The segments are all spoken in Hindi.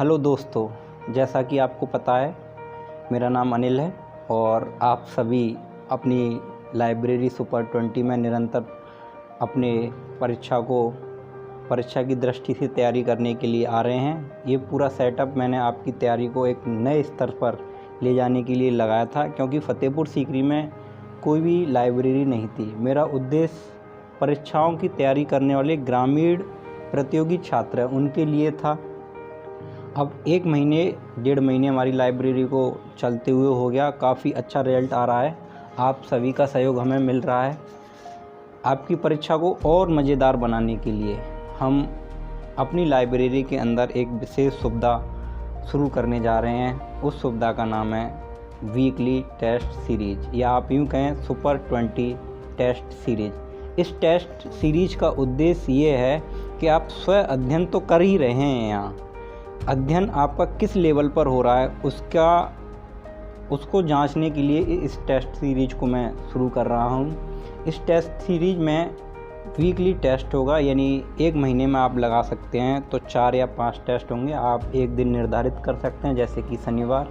हेलो दोस्तों, जैसा कि आपको पता है मेरा नाम अनिल है और आप सभी अपनी लाइब्रेरी सुपर 20 में निरंतर अपने परीक्षा की दृष्टि से तैयारी करने के लिए आ रहे हैं। ये पूरा सेटअप मैंने आपकी तैयारी को एक नए स्तर पर ले जाने के लिए लगाया था, क्योंकि फ़तेहपुर सीकरी में कोई भी लाइब्रेरी नहीं थी। मेरा उद्देश्य परीक्षाओं की तैयारी करने वाले ग्रामीण प्रतियोगी छात्र हैं उनके लिए था। अब 1 महीने 1.5 महीने हमारी लाइब्रेरी को चलते हुए हो गया, काफ़ी अच्छा रिजल्ट आ रहा है। आप सभी का सहयोग हमें मिल रहा है। आपकी परीक्षा को और मज़ेदार बनाने के लिए हम अपनी लाइब्रेरी के अंदर एक विशेष सुविधा शुरू करने जा रहे हैं। उस सुविधा का नाम है वीकली टेस्ट सीरीज, या आप यूँ कहें सुपर 20 टेस्ट सीरीज। इस टेस्ट सीरीज का उद्देश्य ये है कि आप स्वयं अध्ययन तो कर ही रहे हैं, यहाँ अध्ययन आपका किस लेवल पर हो रहा है उसको जांचने के लिए इस टेस्ट सीरीज को मैं शुरू कर रहा हूँ। इस टेस्ट सीरीज में वीकली टेस्ट होगा, यानी 1 महीने में आप लगा सकते हैं तो 4 या 5 टेस्ट होंगे। आप एक दिन निर्धारित कर सकते हैं, जैसे कि शनिवार,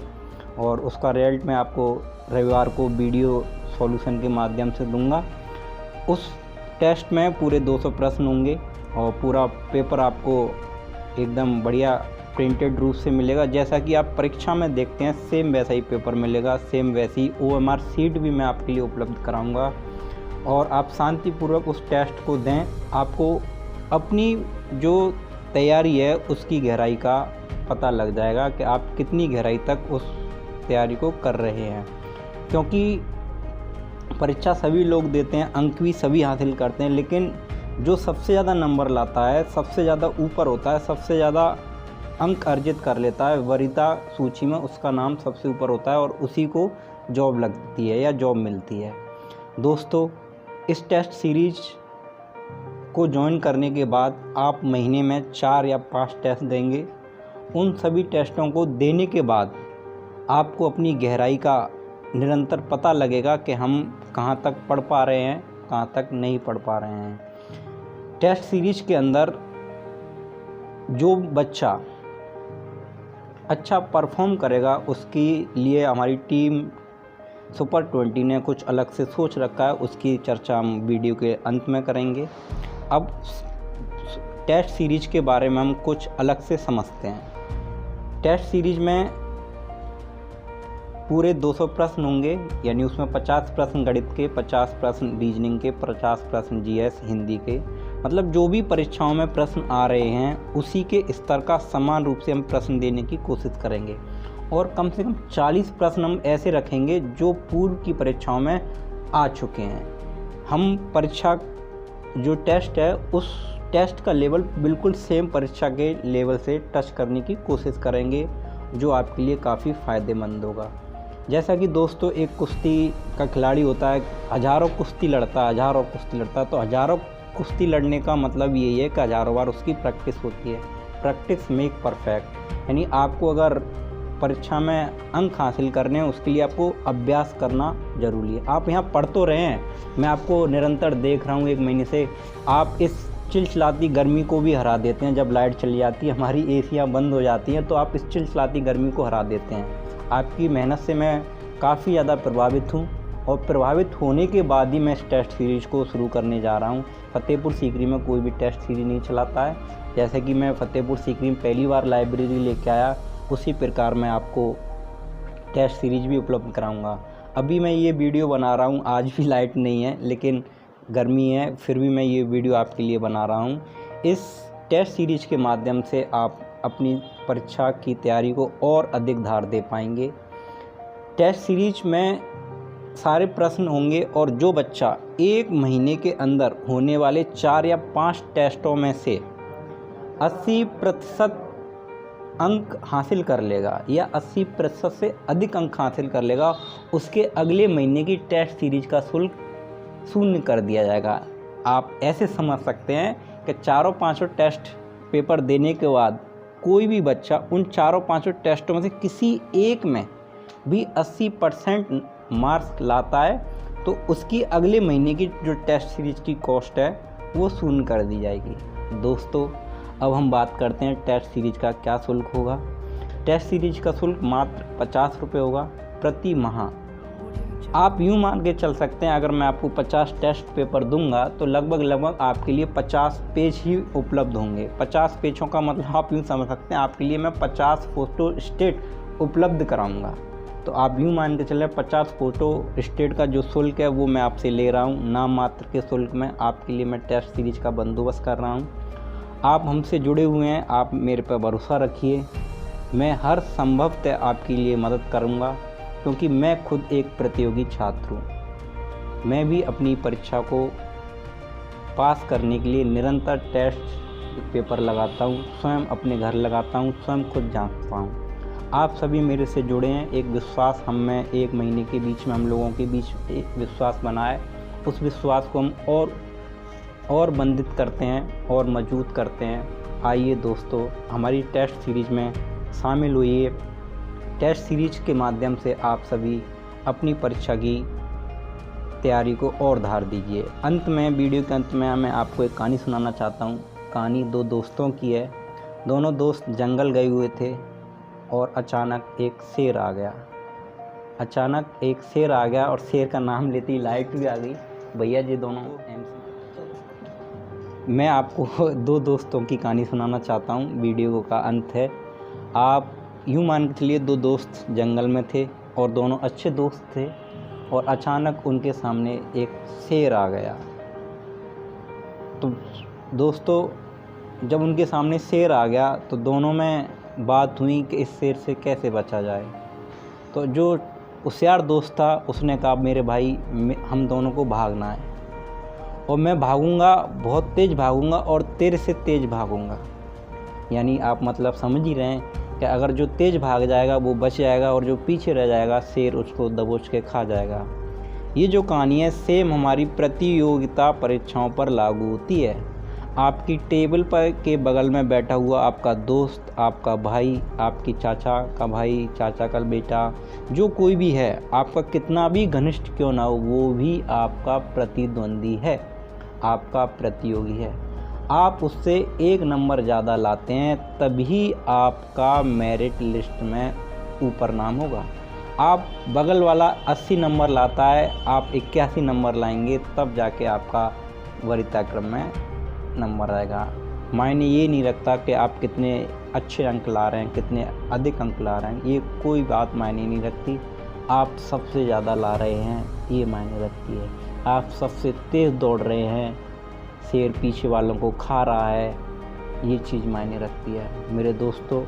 और उसका रिजल्ट मैं आपको रविवार को वीडियो सॉल्यूशन के माध्यम से दूंगा। उस टेस्ट में पूरे 200 प्रश्न होंगे और पूरा पेपर आपको एकदम बढ़िया प्रिंटेड रूप से मिलेगा। जैसा कि आप परीक्षा में देखते हैं सेम वैसा ही पेपर मिलेगा, सेम वैसी OMR सीट भी मैं आपके लिए उपलब्ध कराऊंगा और आप शांतिपूर्वक उस टेस्ट को दें। आपको अपनी जो तैयारी है उसकी गहराई का पता लग जाएगा कि आप कितनी गहराई तक उस तैयारी को कर रहे हैं, क्योंकि परीक्षा सभी लोग देते हैं, अंक भी सभी हासिल करते हैं, लेकिन जो सबसे ज़्यादा नंबर लाता है, सबसे ज़्यादा ऊपर होता है, सबसे ज़्यादा अंक अर्जित कर लेता है वरीयता सूची में, उसका नाम सबसे ऊपर होता है और उसी को जॉब लगती है या जॉब मिलती है। दोस्तों, इस टेस्ट सीरीज को ज्वाइन करने के बाद आप महीने में 4 या 5 टेस्ट देंगे। उन सभी टेस्टों को देने के बाद आपको अपनी गहराई का निरंतर पता लगेगा कि हम कहाँ तक पढ़ पा रहे हैं, कहाँ तक नहीं पढ़ पा रहे हैं। टेस्ट सीरीज के अंदर जो बच्चा अच्छा परफॉर्म करेगा उसके लिए हमारी टीम सुपर 20 ने कुछ अलग से सोच रखा है, उसकी चर्चा हम वीडियो के अंत में करेंगे। अब टेस्ट सीरीज के बारे में हम कुछ अलग से समझते हैं। टेस्ट सीरीज में पूरे 200 प्रश्न होंगे, यानी उसमें 50 प्रश्न गणित के, 50 प्रश्न रीजनिंग के, 50 प्रश्न GS हिंदी के, मतलब जो भी परीक्षाओं में प्रश्न आ रहे हैं उसी के स्तर का समान रूप से हम प्रश्न देने की कोशिश करेंगे। और कम से कम 40 प्रश्न हम ऐसे रखेंगे जो पूर्व की परीक्षाओं में आ चुके हैं। हम परीक्षा जो टेस्ट है उस टेस्ट का लेवल बिल्कुल सेम परीक्षा के लेवल से टच करने की कोशिश करेंगे, जो आपके लिए काफ़ी फ़ायदेमंद होगा। जैसा कि दोस्तों, एक कुश्ती का खिलाड़ी होता है, हज़ारों कुश्ती लड़ता है, तो हज़ारों कुश्ती लड़ने का मतलब यही है कि हज़ारों बार उसकी प्रैक्टिस होती है। प्रैक्टिस मेक परफेक्ट, यानी आपको अगर परीक्षा में अंक हासिल करने हैं उसके लिए आपको अभ्यास करना ज़रूरी है। आप यहाँ पढ़ तो रहे हैं, मैं आपको निरंतर देख रहा हूँ 1 महीने से, आप इस चिलचिलाती गर्मी को भी हरा देते हैं। जब लाइट चली जाती है, हमारी एसियाँ बंद हो जाती हैं, तो आप इस चिलचिलाती गर्मी को हरा देते हैं। आपकी मेहनत से मैं काफ़ी ज़्यादा प्रभावित हूँ और प्रभावित होने के बाद ही मैं इस टेस्ट सीरीज़ को शुरू करने जा रहा हूँ। फ़तेहपुर सीकरी में कोई भी टेस्ट सीरीज़ नहीं चलाता है। जैसे कि मैं फ़तेहपुर सीकरी में पहली बार लाइब्रेरी लेके आया, उसी प्रकार मैं आपको टेस्ट सीरीज भी उपलब्ध कराऊंगा। अभी मैं ये वीडियो बना रहा हूँ, आज भी लाइट नहीं है, लेकिन गर्मी है, फिर भी मैं ये वीडियो आपके लिए बना रहा हूँ। इस टेस्ट सीरीज के माध्यम से आप अपनी परीक्षा की तैयारी को और अधिक धार दे पाएंगे। टेस्ट सीरीज में सारे प्रश्न होंगे और जो बच्चा 1 महीने के अंदर होने वाले 4 या 5 टेस्टों में से 80% अंक हासिल कर लेगा या 80% से अधिक अंक हासिल कर लेगा, उसके अगले महीने की टेस्ट सीरीज का शुल्क 0 कर दिया जाएगा। आप ऐसे समझ सकते हैं कि 4-5 टेस्ट पेपर देने के बाद कोई भी बच्चा उन 4-5 टेस्टों में से किसी एक में भी 80% मार्क्स लाता है तो उसकी अगले महीने की जो टेस्ट सीरीज की कॉस्ट है वो 0 कर दी जाएगी। दोस्तों, अब हम बात करते हैं टेस्ट सीरीज का क्या शुल्क होगा। टेस्ट सीरीज का शुल्क मात्र 50 रुपये होगा प्रति माह। आप यूँ मान के चल सकते हैं, अगर मैं आपको 50 टेस्ट पेपर दूंगा तो लगभग आपके लिए 50 पेज ही उपलब्ध होंगे। 50 पेजों का मतलब आप यूँ समझ सकते हैं आपके लिए मैं 50 फ़ोटो स्टेट उपलब्ध कराऊंगा। तो आप यूँ मान के चलें 50 फ़ोटो स्टेट का जो शुल्क है वो मैं आपसे ले रहा हूँ। नाम मात्र के शुल्क में आपके लिए मैं टेस्ट सीरीज का बंदोबस्त कर रहा हूँ। आप हमसे जुड़े हुए हैं, आप मेरे पर भरोसा रखिए। मैं हर संभवतः आपके लिए मदद करूँगा, क्योंकि मैं खुद एक प्रतियोगी छात्र हूँ। मैं भी अपनी परीक्षा को पास करने के लिए निरंतर टेस्ट पेपर लगाता हूँ, स्वयं अपने घर लगाता हूँ, स्वयं खुद जांचता हूँ। आप सभी मेरे से जुड़े हैं, एक विश्वास हम में 1 महीने के बीच में हम लोगों के बीच एक विश्वास बना है। उस विश्वास को हम और बंधित करते हैं और मजबूत करते हैं। आइए दोस्तों, हमारी टेस्ट सीरीज में शामिल हुइए। टेस्ट सीरीज के माध्यम से आप सभी अपनी परीक्षा की तैयारी को और धार दीजिए। अंत में, वीडियो के अंत में मैं आपको एक कहानी सुनाना चाहता हूँ। कहानी 2 दोस्तों की है। दोनों दोस्त जंगल गए हुए थे और अचानक एक शेर आ गया। और शेर का नाम लेते ही लाइट भी आ गई। भैया जी दोनों मैं आपको 2 दोस्तों की कहानी सुनाना चाहता हूँ। वीडियो का अंत है। आप यूँ मान के चलिए 2 दोस्त जंगल में थे और दोनों अच्छे दोस्त थे, और अचानक उनके सामने एक शेर आ गया। तो दोस्तों, जब उनके सामने शेर आ गया तो दोनों में बात हुई कि इस शेर से कैसे बचा जाए। तो जो होशियार दोस्त था उसने कहा, मेरे भाई हम दोनों को भागना है, और मैं भागूंगा, बहुत तेज़ भागूंगा और तेरे से तेज़ भागूंगा। यानी आप मतलब समझ ही रहे हैं कि अगर जो तेज़ भाग जाएगा वो बच जाएगा, और जो पीछे रह जाएगा शेर उसको दबोच के खा जाएगा। ये जो कहानी है सेम हमारी प्रतियोगिता परीक्षाओं पर लागू होती है। आपकी टेबल पर के बगल में बैठा हुआ आपका दोस्त, आपका भाई, आपकी चाचा का भाई, चाचा का बेटा, जो कोई भी है, आपका कितना भी घनिष्ठ क्यों ना हो, वो भी आपका प्रतिद्वंदी है, आपका प्रतियोगी है। आप उससे 1 नंबर ज़्यादा लाते हैं तभी आपका मेरिट लिस्ट में ऊपर नाम होगा। आप बगल वाला 80 नंबर लाता है, आप 81 नंबर लाएंगे, तब जाके आपका वरीयता क्रम में नंबर आएगा। मायने ये नहीं रखता कि आप कितने अच्छे अंक ला रहे हैं, कितने अधिक अंक ला रहे हैं, ये कोई बात मायने नहीं रखती। आप सबसे ज़्यादा ला रहे हैं ये मायने रखती है। आप सबसे तेज़ दौड़ रहे हैं, शेर पीछे वालों को खा रहा है, ये चीज़ मायने रखती है। मेरे दोस्तों,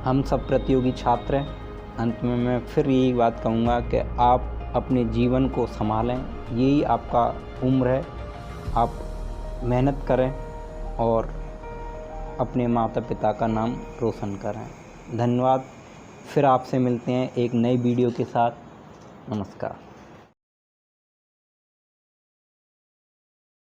हम सब प्रतियोगी छात्र हैं। अंत में मैं फिर यही बात कहूँगा कि आप अपने जीवन को संभालें, यही आपका उम्र है। आप मेहनत करें और अपने माता पिता का नाम रोशन करें। धन्यवाद। फिर आपसे मिलते हैं एक नई वीडियो के साथ। नमस्कार।